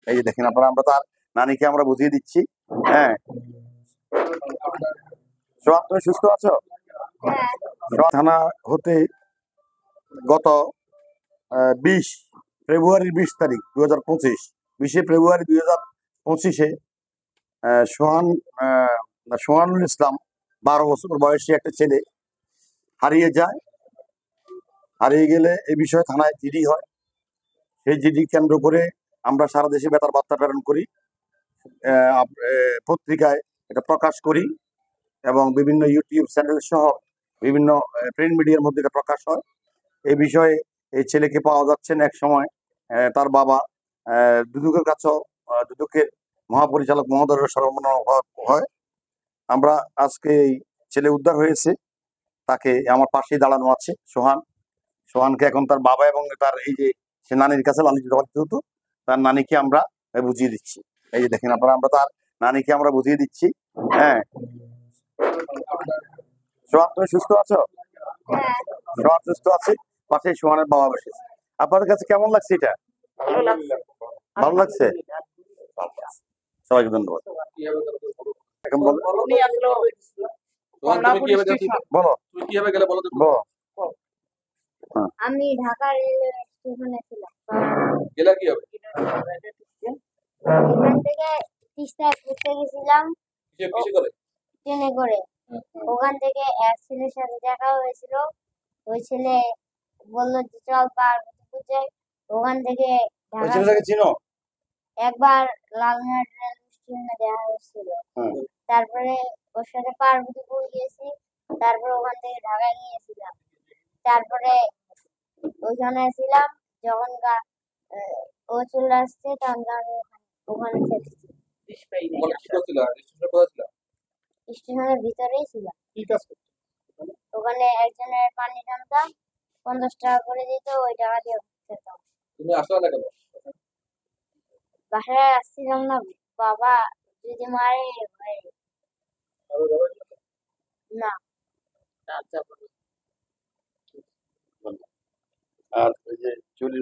এই যে দেখেন আপনারা, আমরা তার নানিকে আমরা বুঝিয়ে দিচ্ছি। হ্যাঁ, সোহান তুমি সুস্থ আছো? সোহান থানা হতে গত 20 ফেব্রুয়ারির 20 তারিখ 2025, 20 ফেব্রুয়ারি 2025-এ সোহান সোহানুল ইসলাম 12 বছর বয়সী একটা ছেলে হারিয়ে যায়। হারিয়ে গেলে এই বিষয়ে থানায় জিডি হয়। সেই জিডি কেন্দ্র করে আমরা সারা দেশে বেতার বার্তা প্রেরণ করি, পত্রিকায় এটা প্রকাশ করি এবং বিভিন্ন ইউটিউব চ্যানেল সহ বিভিন্ন প্রিন্ট মিডিয়ার মধ্যে এটা প্রকাশ হয়। এই বিষয়ে এই ছেলেকে পাওয়া যাচ্ছে না। এক সময় তার বাবা দুদকের কাছেও দুদকের মহাপরিচালক মহোদয়ের সরবরাহ হয়। আমরা আজকে এই ছেলে উদ্ধার হয়েছে, তাকে আমার পাশেই দাঁড়ানো আছে সোহানকে এখন তার বাবা এবং তার এই যে সে নানির কাছে লালিত পালিত হতো, তার নানিকে আমরা বুঝিয়ে দিচ্ছি। এই যে দেখেন আপনারা, আমরা তার নানিকে আমরা বুঝিয়ে দিচ্ছি। হ্যাঁ, সোহান তুমি সুস্থ আছো? সোহান সুস্থ আছে, পাশে সোহানের বাবা বসেছে। আপনাদের কাছে কেমন লাগছে এটা? ভালো লাগছে। সবাইকে ধন্যবাদ। এখন বলো বলো। আমি ঢাকা রেলওয়ে স্টেশনে ছিলাম। এখান থেকে তিস্তায় ঘুরতে গেছিলাম ট্রেনে করে। ওখান থেকে এক ছেলের সাথে দেখা হয়েছিল। ওই ছেলে বললো যে চল পার্বতীপুর যাই। ওখান থেকে একবার লালমাট রেল স্টেশনে দেখা হয়েছিল। তারপরে ওর সাথে পার্বতীপুর গিয়েছি। তারপরে ওখান থেকে ঢাকায় গিয়েছিলাম। তারপরে ওইখানে ছিলাম, যখন ও চলে আসছে তখন আমি ওখানে থেকেছি। স্টেশনের ভিতরেই ছিলাম। ওখানে একজনের পানি টানতাম, 50 টাকা করে দিত, ওই টাকা দিয়ে খেতাম। বাসায় আসছিলাম না, বাবা যদি মারে ভয়ে। না। আর ওই যে চুরি